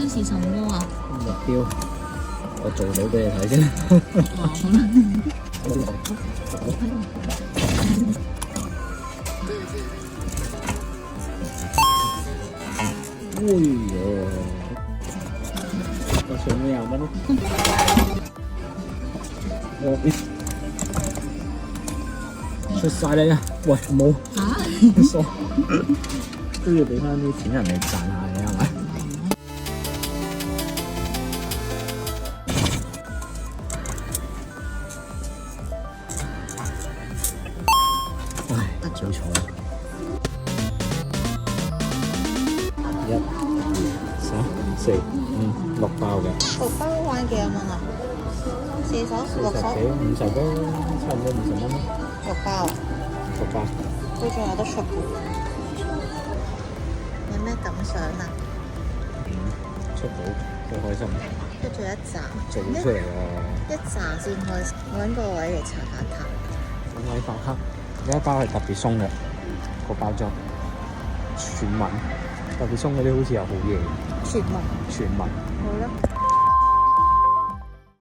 是什麼啊？目標，我做到俾你睇先。哦，好啦。哎呦，我全咩啊？乜咯？出晒你啊！喂，冇嚇？傻，都要俾翻啲錢人哋賺下嘅係咪？唉，好彩。1、2、3、4、5、6包嘅。6包玩幾多蚊啊？4手6手40幾50都差唔多50蚊咯。 6包啊？ 6包。都仲有得出嘅。有咩感想啊？出到好開心，跟住一紮，做出嚟喎。一紮先開心。揾個位嚟搽下痰。咁位發黑，有一包係特別鬆嘅個包裝，傳聞特別鬆嗰啲好似又好嘢。傳聞。傳聞。好啦。